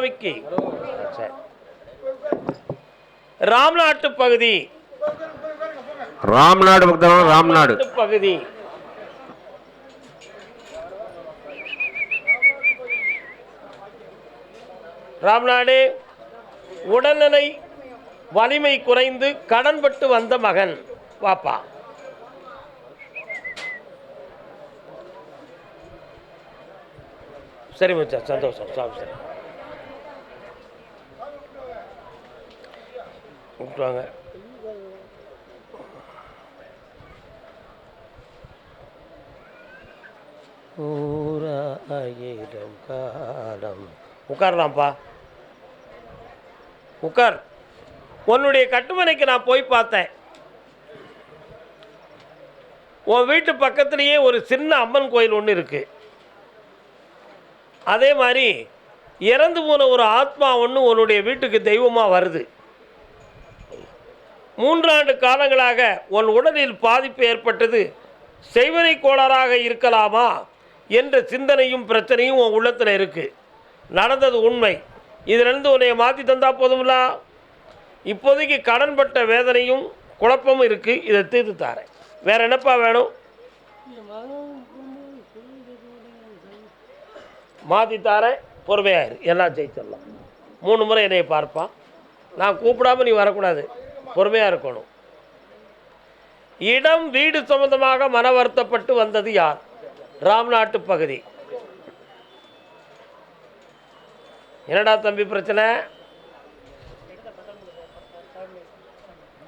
சுவாமிக்கு. சரி. ராம்நாட்டு பகுதி. ராம்நாடு பக்தவன் ராம்நாடு பகுதி. ராம்நாடு உடல்நிலை வலிமை குறைந்து கடன்பட்டு வந்த மகன். வாப்பா. சரி மச்சா, சந்தோஷம். சரி கூப்பிட்டுவாங்க. ஊராயிரம் காலம். உட்காரலாம்ப்பா, உட்கார். உன்னுடைய கட்டுமனைக்கு நான் போய் பார்த்தேன். உன் வீட்டு பக்கத்துலேயே ஒரு சின்ன அம்மன் கோயில் ஒன்று இருக்குது. அதே மாதிரி இறந்து போன ஒரு ஆத்மா ஒன்று உன்னுடைய வீட்டுக்கு தெய்வமாக வருது. 3 ஆண்டு காலங்களாக உன் உடலில் பாதிப்பு ஏற்பட்டது செய்வனை கோளாறாக இருக்கலாமா என்ற சிந்தனையும் பிரச்சனையும் உன் உள்ளத்தில் இருக்குது. நடந்தது உண்மை. இதிலிருந்து உன்னை மாற்றி தந்தா போதும்ல. இப்போதைக்கு கடன்பட்ட வேதனையும் குழப்பமும் இருக்குது. இதை தீர்த்து தாரேன். வேறு என்னப்பா வேணும்? மாற்றி தாரேன். பொறுமையாயிரு, எல்லாம் ஜெயிச்சிடலாம். 3 முறை என்னை பார்ப்பான். நான் கூப்பிடாமல் நீ வரக்கூடாது, பொறுமையாக இருக்கணும். இடம் வீடு சம்பந்தமாக மன வருத்தப்பட்டு வந்தது யார்? ராம்நாட்டு பகுதி. என்னடா தம்பி பிரச்சனை?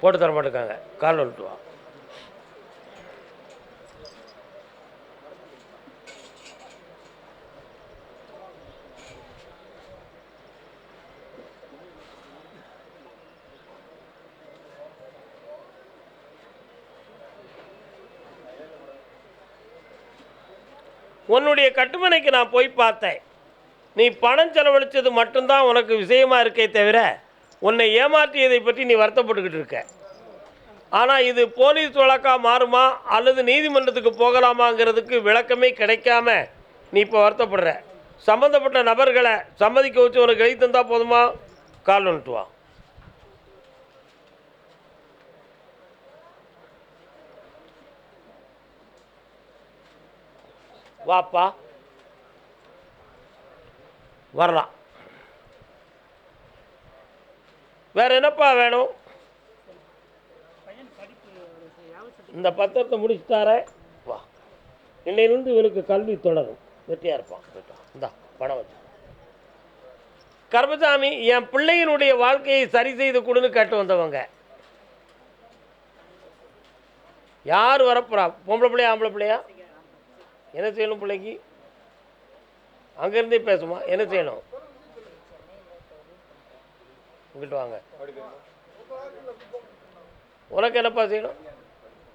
போட்டு தர மாட்டேங்காங்க. கால் வந்துட்டு வா. உன்னுடைய கட்டுமனைக்கு நான் போய் பார்த்தேன். நீ பணம் செலவழித்தது மட்டும்தான் உனக்கு விஷயமாக இருக்கே தவிர உன்னை ஏமாற்றியதை பற்றி நீ வருத்தப்பட்டுக்கிட்டு இருக்க. ஆனால் இது போலீஸ் வழக்காக மாறுமா அல்லது நீதிமன்றத்துக்கு போகலாமாங்கிறதுக்கு விளக்கமே கிடைக்காம நீ இப்போ வருத்தப்படுற. சம்மந்தப்பட்ட நபர்களை சம்மதிக்க வச்சு உனக்கு எழுதி தந்தால் போதுமா? கால் வந்துட்டு வா. வாப்பா, வரலாம். வேற என்னப்பா வேணும்? இந்த பத்திரத்தை முடிச்சுட்டார. வா, இன்னையிலிருந்து இவனுக்கு கல்வி தொடரும். வெற்றியாக இருப்பான். இந்தா பணம் வச்சு. கர்மசாமி, என் பிள்ளையினுடைய வாழ்க்கையை சரி செய்து கொடுன்னு கேட்டு வந்தவங்க யார் வரப்போறா? பொம்பளை பிள்ளையா ஆம்பளை பிள்ளையா? என்ன செய்யணும் பிள்ளைக்கு? அங்கேருந்தே பேசுமா? என்ன செய்யணும்? இங்கிட்டு வாங்க. உனக்கு என்னப்பா செய்யணும்?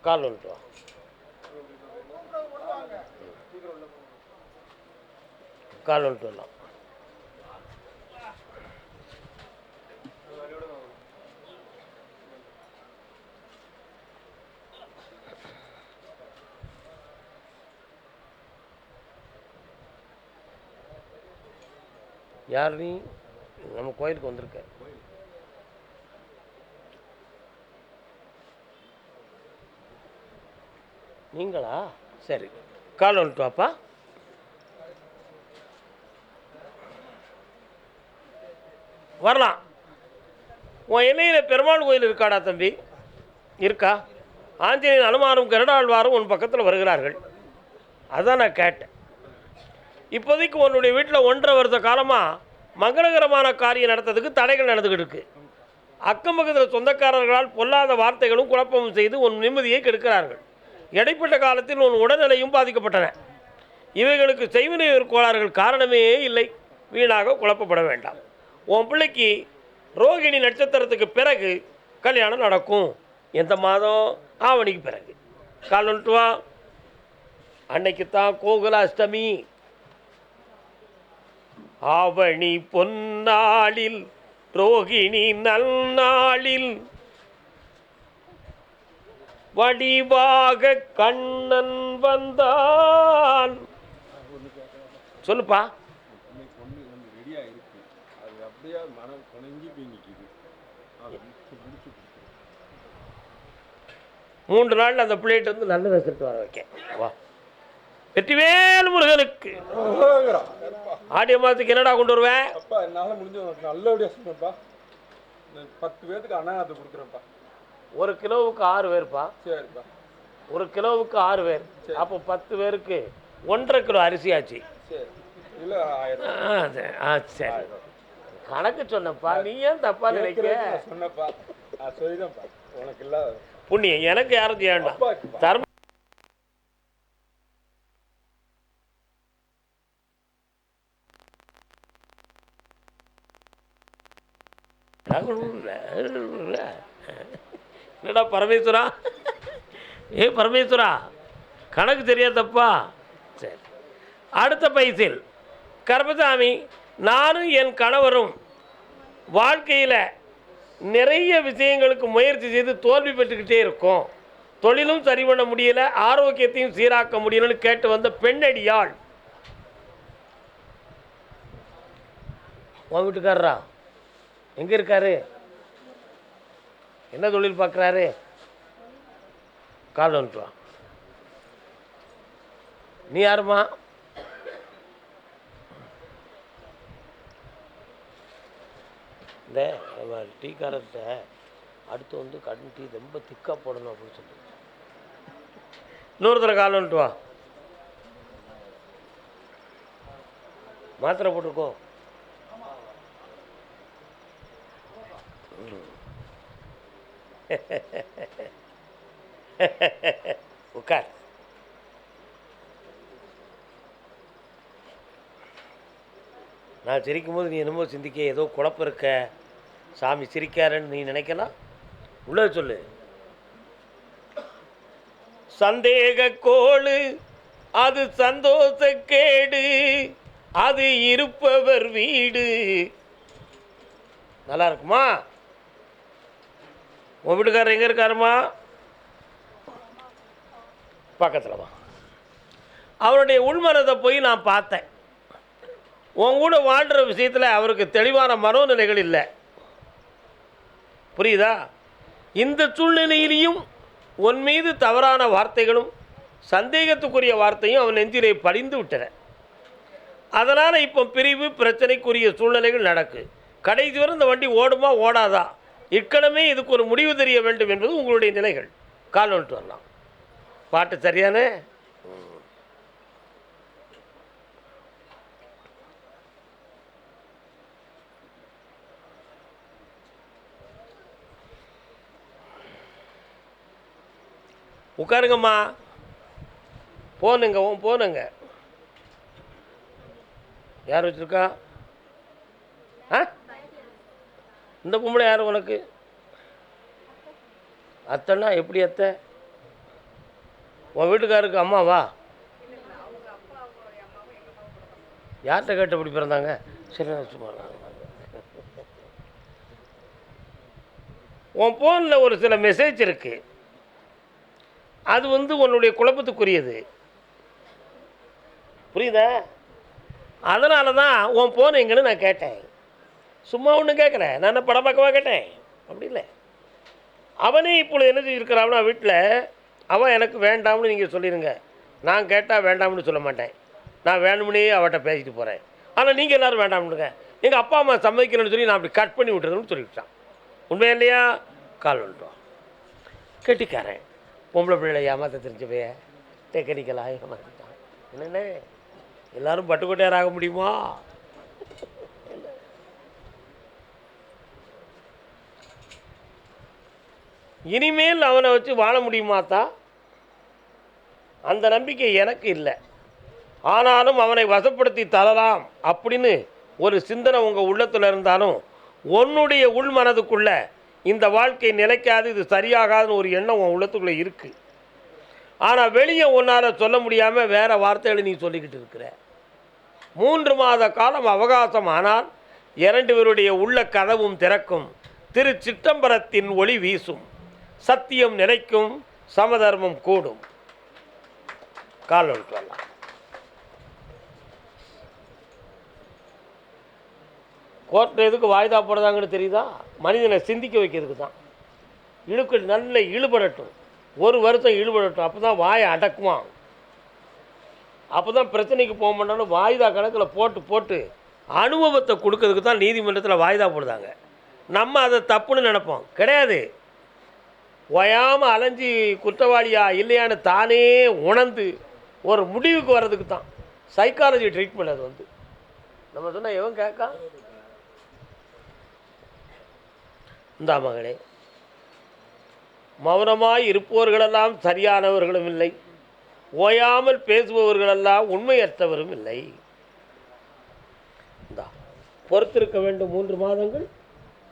கால் வந்துட்டு வா. கால் வந்துட்டு வரலாம். யார் நீ? நம்ம கோயிலுக்கு வந்திருக்க. நீங்களா? சரி, கால் வந்துட்டு வாப்பா. வரலாம். உன் எல்லையில் பெருமாள் கோயில் இருக்காடா தம்பி? இருக்கா? ஆஞ்சநேயன், அனுமாரும் கருடாழ்வாரும் உன் பக்கத்தில் வருகிறார்கள். அதான் நான் கேட்டேன். இப்போதைக்கு உன்னுடைய வீட்டில் 1.5 வருஷ காலமாக மங்களகரமான காரியம் நடத்துறதுக்கு தடைகள் நடந்துக்கிட்டு இருக்கு. அக்கம் பக்கத்தில் சொந்தக்காரர்களால் பொல்லாத வார்த்தைகளும் குழப்பமும் செய்து உன் நிம்மதியை கெடுக்கிறார்கள். இடைப்பட்ட காலத்தில் உன் உடல்நிலையும் பாதிக்கப்பட்டன. இவைகளுக்கு செய்வினை கோளாறுகள் காரணமே இல்லை. வீணாக குழப்பப்பட வேண்டாம். உன் பிள்ளைக்கு ரோகிணி நட்சத்திரத்துக்கு பிறகு கல்யாணம் நடக்கும். எந்த மாதம்? ஆவணிக்கு பிறகு. கால் வந்துட்டு வா. அன்னைக்குத்தான் கோகுலாஷ்டமி. ஆவணி பொன்னாளில் ரோகிணி நல்நாளில் வடிவாக கண்ணன் வந்தான். சொல்லுப்பா. மனம் குணங்கி போய் நிற்கிது. 3 நாள் அந்த பிள்ளைகிட்ட வந்து நல்ல ரிசல்ட் வர வைக்க. வா வெற்றிவேல் முருகனுக்கு. ஆடிய மாதத்துக்கு என்னடா கொண்டு வருவேன்? அப்பா என்னால் முடிஞ்ச நல்லபடியாக சொன்னப்பா. 10 பேருக்கு அன்னதானத்தை கொடுக்குறேன்ப்பா. 1 கிலோவுக்கு 6 பேருப்பா. சரிப்பா. 1 கிலோவுக்கு 6 பேர். அப்போ 10 பேருக்கு 1.5 கிலோ அரிசி ஆச்சு. சரி இல்லை 1000. சரி கணக்கு சொன்னப்பா, நீ ஏன் தப்பா நினைக்க? சொன்னப்பா சொல்லிதான்ப்பா உனக்கு இல்லாத புண்ணியம் எனக்கு யாரும் செய்ய வேண்டாம். தர்ம என்னடா பரமேஸ்வரா, பரமேஸ்வரா கணக்கு தெரியாதப்பா. சரி அடுத்த பைசில் கருப்பசாமி, நானும் என் கணவரும் வாழ்க்கையில் நிறைய விஷயங்களுக்கு முயற்சி செய்து தோல்வி பெற்றுக்கிட்டே இருக்கோம். தொழிலும் சரி பண்ண முடியல, ஆரோக்கியத்தையும் சீராக்க முடியலன்னு கேட்டு வந்த பெண்ணடியாள். உன் வீட்டுக்காரரா எங்கே இருக்காரு? என்ன தொழில் பார்க்குறாரு? கால் வந்துட்டு வா. நீ யாருமா? இந்த டீக்காரர்கிட்ட அடுத்து வந்து கடன் டீ ரொம்ப திக்காக போடணும் அப்படின்னு சொல்லி இன்னொரு தடவை கால் வந்துட்டு வா. மாத்திரை போட்டிருக்கோம். உட்கார். நான் சிரிக்கும்போது நீ என்னமோ சிந்திக்க, ஏதோ குழப்பம் இருக்க, சாமி சிரிக்காருன்னு நீ நினைக்கலாம். உள்ள சொல்லு. சந்தேக கோளு அது சந்தோஷ கேடு, அது இருப்பவர் வீடு. நல்லா இருக்குமா? உன் வீட்டுக்காரர் எங்கே இருக்காருமா? பக்கத்தில் வா. அவருடைய உள்மனதை போய் நான் பார்த்தேன். உன் கூட வாழ்கிற விஷயத்தில் அவருக்கு தெளிவான மனோநிலைகள் இல்லை. புரியுதா? இந்த சூழ்நிலையிலையும் உன் மீது தவறான வார்த்தைகளும் சந்தேகத்துக்குரிய வார்த்தையும் அவன் நெஞ்சிலே படிந்து விட்டன. அதனால் இப்போ பிரிவு பிரச்சனைக்குரிய சூழ்நிலைகள் நடக்கு. கடைசி வரை இந்த வண்டி ஓடுமா ஓடாதா, இக்கணமே இதுக்கு ஒரு முடிவு தெரிய வேண்டும் என்பது உங்களுடைய நிலைகள். கால் வந்துட்டு வரலாம். பாட்டு சரியான உட்காருங்கம்மா. போனுங்க போனுங்க. யார் வச்சுருக்கா? இந்த பொம்பளை யார் உனக்கு? அத்தைன்னா எப்படி அத்தை? உன் வீட்டுக்காருக்கு அம்மாவா? யார்கிட்ட கேட்டு எப்படி பிறந்தாங்க? சரி சும்மா. உன் ஃபோனில் ஒரு சில மெசேஜ் இருக்குது, அது வந்து உன்னுடைய குழப்பத்துக்குரியது. புரியுதா? அதனால தான் உன் ஃபோன் எங்கன்னு நான் கேட்டேன். சும்மா ஒன்றும் கேட்குறேன், நான் என்ன படம் பார்க்கவா கேட்டேன்? அப்படி இல்லை. அவனே இப்பொழுது என்ன செஞ்சுருக்கிறான்னா, வீட்டில் அவன் எனக்கு வேண்டாம்னு நீங்கள் சொல்லிடுங்க, நான் கேட்டால் வேண்டாம்னு சொல்ல மாட்டேன், நான் வேணும்னே அவட்ட பேசிட்டு போகிறேன். ஆனால் நீங்கள் எல்லோரும் வேண்டாம்னுங்க, எங்கள் அப்பா அம்மா சம்மதிக்கணும்னு சொல்லி நான் அப்படி கட் பண்ணி விட்டுறதுன்னு சொல்லிவிட்டான். உண்மையா இல்லையா? கால் வந்துட்டோம். கெட்டிக்காரன் பொம்பளை பிள்ளைகளை ஏமாற்ற தெரிஞ்சவே டெக்னிக்கலாக ஏமாற்றிட்டான். என்னென்ன எல்லோரும் பட்டுக்கோட்டையார் ஆக முடியுமா? இனிமேல் அவனை வச்சு வாழ முடியுமாத்தா? அந்த நம்பிக்கை எனக்கு இல்லை. ஆனாலும் அவனை வசப்படுத்தி தரலாம் அப்படின்னு ஒரு சிந்தனை உங்கள் உள்ளத்தில் இருந்தாலும் உன்னுடைய உள் மனதுக்குள்ள இந்த வாழ்க்கை நிலைக்காது, இது சரியாகாதுன்னு ஒரு எண்ணம் உன் உள்ளத்துக்குள்ளே இருக்குது. ஆனால் வெளியே உன்னால் சொல்ல முடியாமல் வேறு வார்த்தைகளை நீ சொல்லிக்கிட்டு இருக்கிற. 3 மாத காலம் அவகாசம் ஆனால் 2 பேருடைய உள்ள கதவும் திறக்கும். திரு சிற்றம்பரத்தின் ஒளி வீசும். சத்தியம் நிலைக்கும், சமதர்மம் கூடும். கால் வரலாம். கோர்ட்டில் எதுக்கு வாய்தா போடுறாங்கன்னு தெரியுதா? மனிதனை சிந்திக்க வைக்கிறதுக்கு தான். நல்ல ஈடுபடட்டும், 1 வருஷம் ஈடுபடட்டும், அப்போ தான் வாயை அடக்குவான். அப்போ தான் பிரச்சனைக்கு போக மாட்டாலும் வாய்தா கணக்கில் போட்டு அனுபவத்தை கொடுக்கறதுக்கு தான் நீதிமன்றத்தில் வாய்தா போடுதாங்க. நம்ம அதை தப்புன்னு நினைப்போம். கிடையாது. ஓயாமல் அலைஞ்சி குற்றவாளியா இல்லையான்னு தானே உணர்ந்து ஒரு முடிவுக்கு வர்றதுக்கு தான் சைக்காலஜி ட்ரீட்மெண்ட். அது நம்ம சொன்னால் எவன் கேட்கா? இந்த மகளே, மௌனமாய் இருப்பவர்களெல்லாம் சரியானவர்களும் இல்லை, ஓயாமல் பேசுபவர்களெல்லாம் உண்மையற்றவரும் இல்லை. இந்தா பொறுத்திருக்க வேண்டும் 3 மாதங்கள்,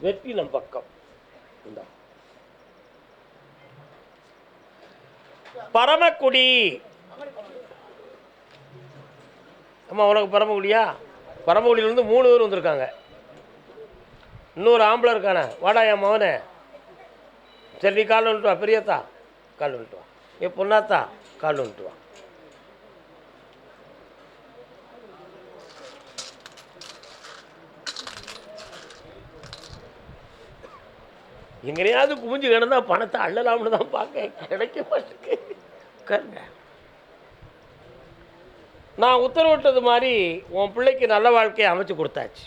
வெற்றி நம் பக்கம். இந்தா பரமக்குடி. அம்மா உனக்கு பரமக்குடியா? பரமக்குடியிலேருந்து 3 பேர் வந்திருக்காங்க. இன்னொரு ஆம்பளை இருக்கானே, வாடா என் மகனே. சரி, நீ கால் வந்துட்டு வா. பெரியத்தா கால் வந்துட்டு வா. என் பொண்ணாத்தா கால் வந்துட்டு வா. எங்கனையாவது குமிஞ்சு கிடந்தா பணத்தை அள்ளலாம்னு தான் பார்க்க, கிடைக்க மாட்டேங்க. நான் உத்தரவிட்டது மாதிரி உன் பிள்ளைக்கு நல்ல வாழ்க்கையை அமைச்சு கொடுத்தாச்சு.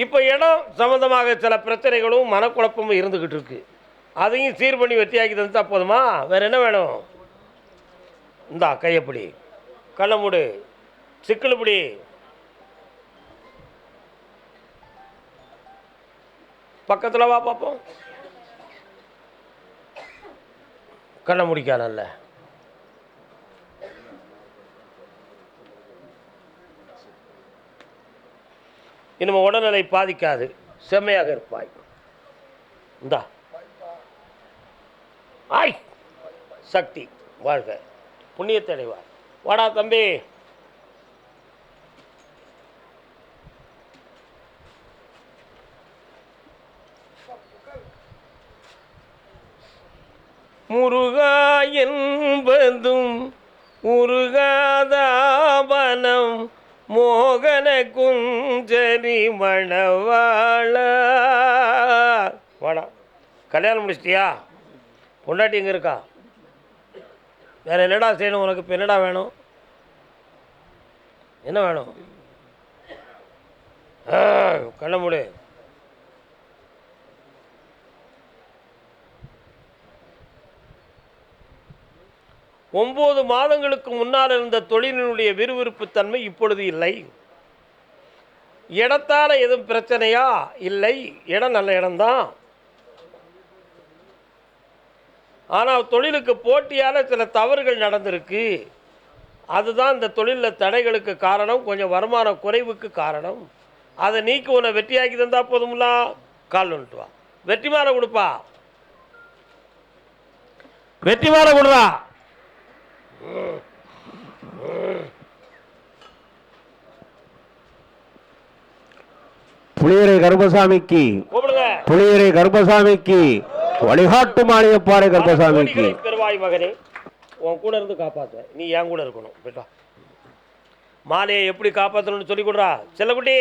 இப்போ இடம் சம்மந்தமாக சில பிரச்சனைகளும் மனக்குழப்பமும் இருந்துக்கிட்டு இருக்கு. அதையும் சீர் பண்ணி வெற்றியாக்கி தந்தா போதுமா? வேறு என்ன வேணும்? இந்தா கையப்பிடி, கள்ளமுடு, சிக்கலுப்பிடி. பக்கத்தில் வா பார்ப்போம். கண்ணை முடிக்கானல்ல. இனிமே உடல்நிலை பாதிக்காது, செம்மையாக இருப்பாய். இந்தா ஆய் சக்தி வாழ்க, புண்ணியத்தை அடைவாய். வாடா தம்பி. முருகா என்பதும் முருகாதாபனம் மோகன குஞ்சரி மணவாள. வாடா. கல்யாணம் முடிச்சிட்டியா? பொண்டாட்டி எங்கே இருக்கா? வேறு என்னடா செய்யணும் உனக்கு? இப்போ என்னடா வேணும்? என்ன வேணும்? கண்ண மூடு. ஒன்பது மாதங்களுக்கு முன்னால் இருந்த தொழிலினுடைய விறுவிறுப்பு தன்மை இப்பொழுது இல்லை. இடத்தால் எதுவும் பிரச்சனையா? இல்லை, இடம் நல்ல இடம்தான். ஆனால் தொழிலுக்கு போட்டியான சில தவறுகள் நடந்திருக்கு. அதுதான் இந்த தொழிலில் தடைகளுக்கு காரணம், கொஞ்சம் வருமான குறைவுக்கு காரணம். அதை நீக்கி உன்னை வெற்றியாக்கி தந்தா போதும்லா. கால் வந்துட்டு வா. வெற்றி மாலை கொடுப்பா. வெற்றி மாலை கொடுறா. புளியரை கருப்பசாமிக்கு, புளியரை கருப்பசாமிக்கு, வழிகாட்டு மாளிகைப்பாறை கருப்பசாமிக்கு. பெருவாய் மகனே, உன் கூட இருந்து காப்பாற்ற நீ என் கூட இருக்கணும். பேட்டா மாலையை எப்படி காப்பாற்றணும்னு சொல்லி கொடுறா. செல்லக்குட்டி,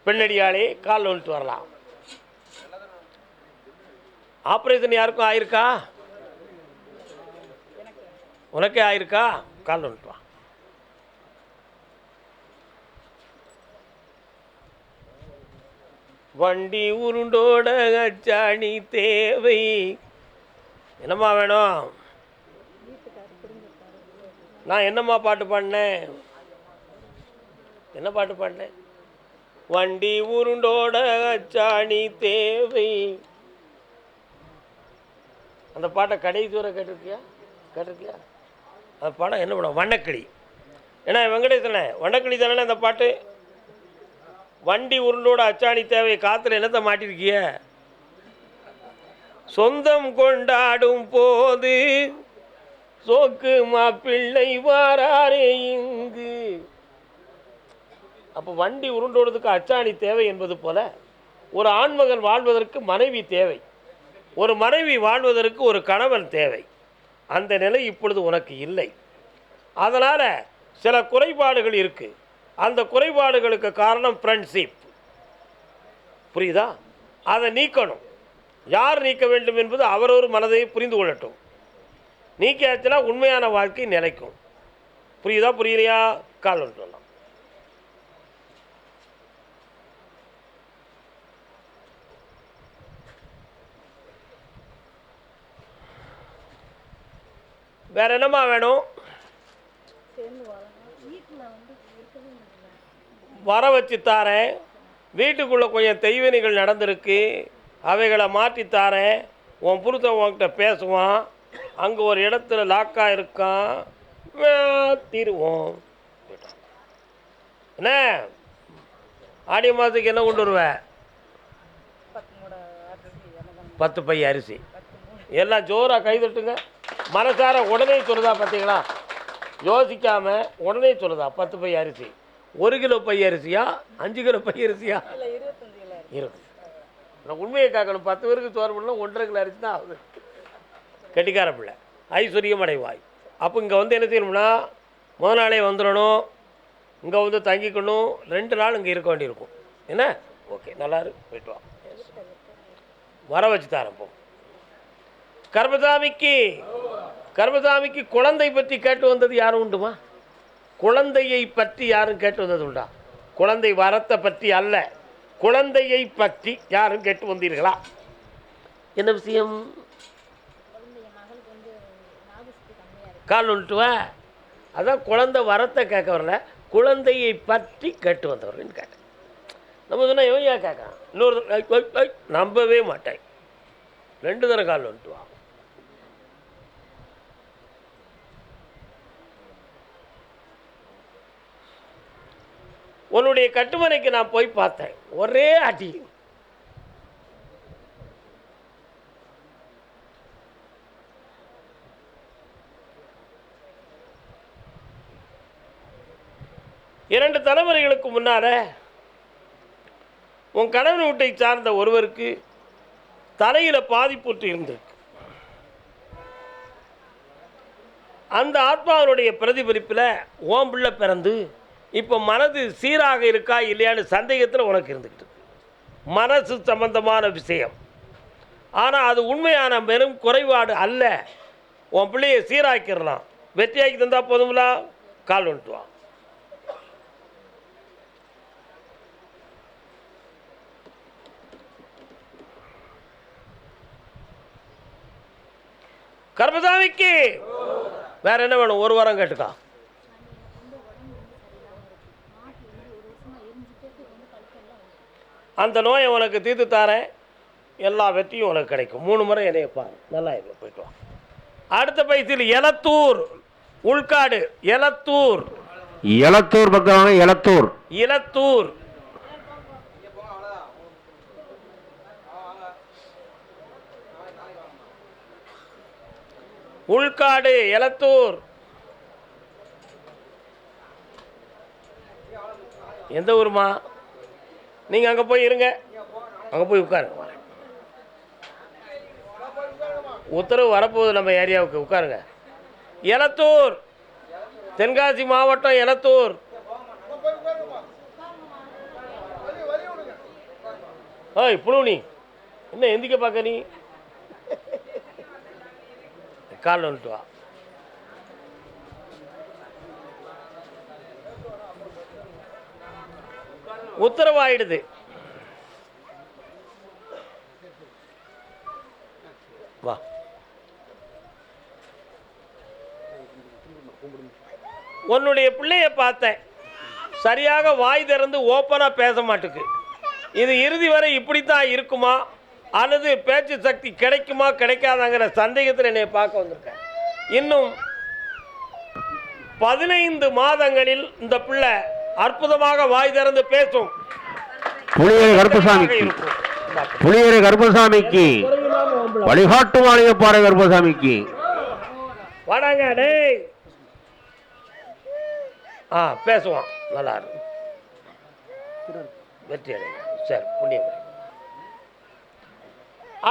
பெண்ணடியாளே, கால் வந்துட்டு வரலாம். ஆப்ரேஷன் யாருக்கும் ஆயிருக்கா? உனக்கே ஆயிருக்கா? கால் வந்துட்டு வா. வண்டி உருண்டோட அச்சாணி தேவை. என்னம்மா வேணும்? நான் என்னம்மா பாட்டு பாடினேன்? என்ன பாட்டு பாடினேன்? வண்டி உருண்டோட அச்சாணி தேவை. அந்த பாட்டை கடைசி வரை கேட்டிருக்கியா? அந்த படம் என்ன படம்? வண்ணக்கிளி. ஏன்னா வெங்கடேசனே, வண்ணக்கிளி தானே அந்த பாட்டு. வண்டி உருண்டோட அச்சாணி தேவை. காற்றுல என்னத்தை மாட்டிருக்கிய? சொந்தம் கொண்டாடும் போது சோக்கு மாப்பிள்ளை வாராரே இங்கு. அப்போ வண்டி உருண்டோடுறதுக்கு அச்சாணி தேவை என்பது போல ஒரு ஆண்மகன் வாழ்வதற்கு மனைவி தேவை, ஒரு மனைவி வாழ்வதற்கு ஒரு கணவன் தேவை. அந்த நிலை இப்பொழுது உனக்கு இல்லை. அதனால் சில குறைபாடுகள் இருக்குது. அந்த குறைபாடுகளுக்கு காரணம் ஃப்ரெண்ட்ஷிப். புரியுதா? அதை நீக்கணும். யார் நீக்க வேண்டும் என்பது அவரவர் மனதை புரிந்து கொள்ளட்டும். நீக்கியாச்சுன்னா உண்மையான வாழ்க்கை நிலைக்கும். புரியுதா? புரியலையா? கால் ஒன்று சொல்லலாம். வேற என்னம்மா வேணும்? வர வச்சு தாரேன். வீட்டுக்குள்ளே கொஞ்சம் தெய்வனிகள் நடந்திருக்கு, அவைகளை மாற்றித்தாரேன். உன் புருஷன் உன்கிட்ட பேசுவான். அங்கே ஒரு இடத்துல லாக்காக இருக்கான், தீருவோம். என்ன ஆடி மாதத்துக்கு என்ன கொண்டு வருவேன்? 10 பை அரிசி. எல்லாம் ஜோராக கைதட்டுங்க. மனசார உடனே சொல்லுதா? பார்த்தீங்களா? யோசிக்காமல் உடனே சொல்லுதா? 10 பை அரிசி. 1 கிலோ பை அரிசியா, 5 கிலோ பை அரிசியா? 20. நான் உண்மையை காக்கணும். 10 பேருக்கு சோறு பண்ணலாம் 1.5 கிலோ அரிசி தான் ஆகுது. கெட்டிக்கார பிள்ளை, ஐஸ்வர்யம் அடைவாய். அப்போ இங்கே வந்து என்ன செய்யணும்னா, முதல் நாளே வந்துடணும். இங்கே வந்து தங்கிக்கணும். 2 நாள் இங்கே இருக்க வேண்டியிருக்கும். என்ன? ஓகே, நல்லா இருக்கு, போயிட்டு வா. வர வச்சு தரேன். போ. கர்மசாமிக்கு குழந்தை பற்றி கேட்டு வந்தது யாரும் உண்டுமா? குழந்தையை பற்றி யாரும் கேட்டு வந்தது உண்டா? குழந்தை வரத்தை பற்றி அல்ல, குழந்தையை பற்றி யாரும் கேட்டு வந்தீர்களா? என்ன விஷயம்? கால் ஒன்றுவா? அதான் குழந்தை வரத்தை கேட்க வரல, குழந்தையை பற்றி கேட்டு வந்தவர்கள் கேட்டேன். நம்ம சொன்னால் எவன் ஏன் கேட்கறான்? இன்னொரு நம்பவே மாட்டேன். 2 தடவை கால் ஒன்றுவா. உன்னுடைய கட்டுமனைக்கு நான் போய் பார்த்தேன். ஒரே அடி. இரண்டு தலைமுறைகளுக்கு முன்னால உன் கணவன் வீட்டை சார்ந்த ஒருவருக்கு தலையில பாதிப்புற்று இருந்திருக்கு. அந்த ஆத்மாவினுடைய பிரதிபலிப்பில் ஓம் பிள்ளை பிறந்து இப்போ மனது சீராக இருக்கா இல்லையான்னு சந்தேகத்தில் உனக்கு இருந்துக்கிட்டு இருக்கு. மனசு சம்பந்தமான விஷயம். ஆனால் அது உண்மையான வெறும் குறைபாடு அல்ல. உன் பிள்ளையை சீராக்கிடலாம். வெற்றியாக்கி தந்தால் போதுங்களா? கால் வந்துட்டுவான். கர்மசாமிக்கு வேற என்ன வேணும்? 1 வாரம் கேட்டுக்கா. அந்த நோயை உனக்கு தீர்த்து தாரேன். எல்லா வெற்றியும் உனக்கு கிடைக்கும். 3 முறை என்னைய பாரு. நல்லா இருக்கும், போயிட்டு வா. அடுத்த பைசில் எலத்தூர் உள்காடு. எலத்தூர் பக்கம். எலத்தூர் உள்காடு எலத்தூர். எந்த ஊருமா? நீங்கள் அங்கே போய் இருங்க, அங்கே போய் உட்காருங்க. உத்தரவு வரப்போகுது நம்ம ஏரியாவுக்கு. உட்காருங்க. எலத்தூர், தென்காசி மாவட்டம் எலத்தூர். ஓய் புழுனி, என்ன எந்திக்க பார்க்க? நீ கால் வந்துட்டு வா. உத்தரவாயிடுது. வா. உன்னுடைய பிள்ளைய பார்த்தேன். சரியாக வாய் திறந்து ஓப்பனாக பேச மாட்டுக்கு. இது இறுதி வரை இப்படித்தான் இருக்குமா அல்லது பேச்சு சக்தி கிடைக்குமா கிடைக்காதாங்கிற சந்தேகத்தில் என்னை பார்க்க வந்திருக்கேன். இன்னும் 15 மாதங்களில் இந்த பிள்ளை அற்புதமாக வாய் திறந்து பேசும். புளியரை கருப்பசாமிக்கு வழிகாட்டு மாளிகைப்பாறை கருப்பசாமிக்கு வாடாங்க. டேய் பேசுவான். நல்லா இருக்கும். வெற்றி அடைங்க. சரி, புண்ணியம்.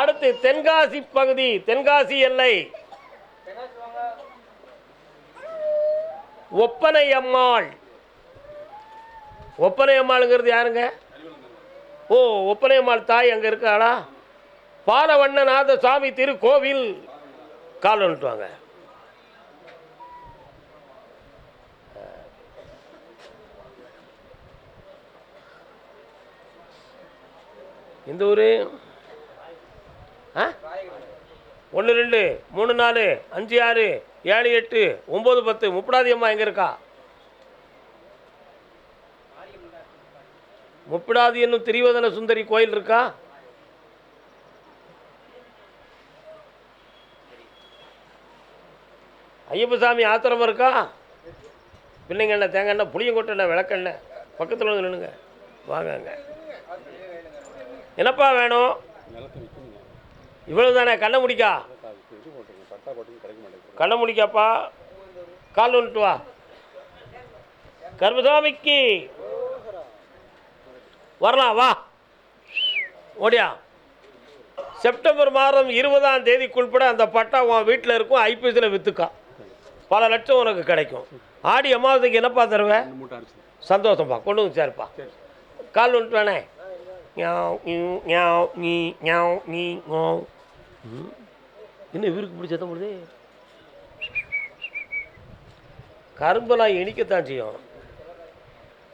அடுத்து தென்காசி பகுதி, தென்காசி எல்லை. ஒப்பனை அம்மாள். ஒப்பனை அம்மாளுங்கிறது யாருங்க? ஓ, ஒப்பனை அம்மாள் தாய் அங்கே இருக்காளா? பாலவண்ணநாத சாமி திருக்கோவில். கால் வந்துட்டு வாங்க. இந்த ஊர் 1 2 3 4 5 6 7 8 9 10 முப்படாதி அம்மா எங்கே இருக்கா? முப்படாதி என்னும் திரிவதன சுந்தரி கோயில் இருக்கா? ஐயப்பசாமி ஆத்திரமா இருக்கா? பிள்ளைங்கண்ண தேங்காய் புளியங்கொட்டை விளக்கண்ண பக்கத்தில் வந்து நின்னுங்க. வாங்க. என்னப்பா வேணும்? இவ்வளவு தானே? கண்ணை முடிக்கா? கண்ணை முடிக்காப்பா. கால் வந்துட்டு வா. கர்மசாமிக்கு வரலாம், வா ஓடியா. செப்டம்பர் மாதம் 20ஆம் தேதிக்குள்பட அந்த பட்டா உன் வீட்டில் இருக்கும். ஐபிஎஸ்சில் விற்றுக்கா, பல லட்சம் உனக்கு கிடைக்கும். ஆடி அமாவாசைக்கு என்னப்பா தருவேன்? சந்தோஷம்ப்பா, கொண்டு வந்து சேர்ப்பா. கால் வந்துட்டு வேணே. இன்னும் இவருக்கு பிடிச்ச முடியுது. கரும்பெல்லாம் இனிக்கத்தான் செய்யும்.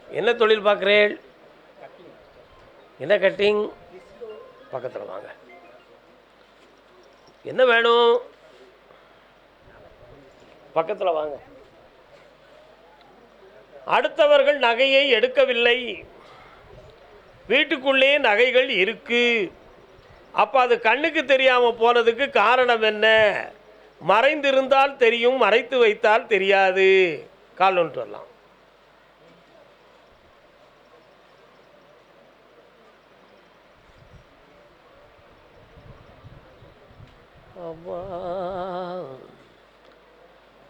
என்ன தொழில் பார்க்குறேன்? என்ன கட்டிங்? பக்கத்தில் வாங்க. என்ன வேணும்? பக்கத்தில் வாங்க. அடுத்தவர்கள் நகையை எடுக்கவில்லை, வீட்டுக்குள்ளே நகைகள் இருக்கு. அப்போ அது கண்ணுக்கு தெரியாமல் போனதுக்கு காரணம் என்ன? மறைந்திருந்தால் தெரியும், மறைத்து வைத்தால் தெரியாது. கால் ஒன்று வரலாம்.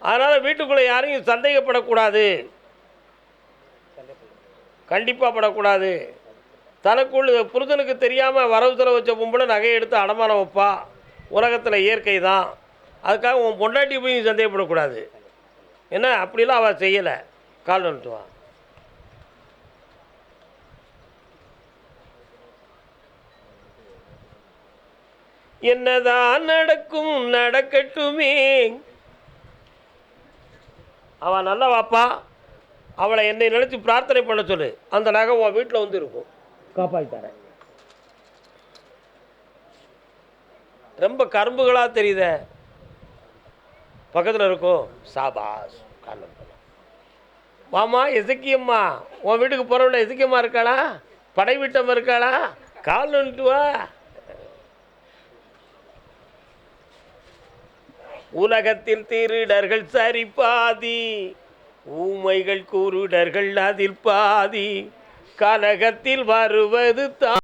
அதனால் வீட்டுக்குள்ளே யாரையும் சந்தேகப்படக்கூடாது, கண்டிப்பாக படக்கூடாது. தனக்குள் புருஷனுக்கு தெரியாமல் வரவு செலவு வச்ச பொம்பளை நகையை எடுத்து அடமானம் வைப்பா. உலகத்தில் இயற்கை தான். அதுக்காக உன் பொண்டாட்டி போய் சந்தேகப்படக்கூடாது. என்ன அப்படிலாம் அவள் செய்யலை. கால் வந்துட்டு வா. என்னதான் நடக்கும் நடக்கட்டுமே. அவன் நல்லா வாப்பா. அவளை என்னை நினச்சி பிரார்த்தனை பண்ண சொல்லு. அந்த நகை உன் வீட்டில் வந்து இருக்கும், காப்பாற்றி தரேன். ரொம்ப கரும்புகளாக தெரியுத, பக்கத்தில் இருக்கோ? சாபாஸ். காரணம் வாமா. எசக்கியம்மா உன் வீட்டுக்கு போகிறவள எசக்கியம்மா இருக்காளா? படை வீட்டம்மா இருக்காளா? கால் வந்துட்டு வா. உலகத்தில் திருடர்கள் சரி பாதி, ஊமைகள் குருடர்கள் அதில் பாதி, கலகத்தில் வருவது தான்.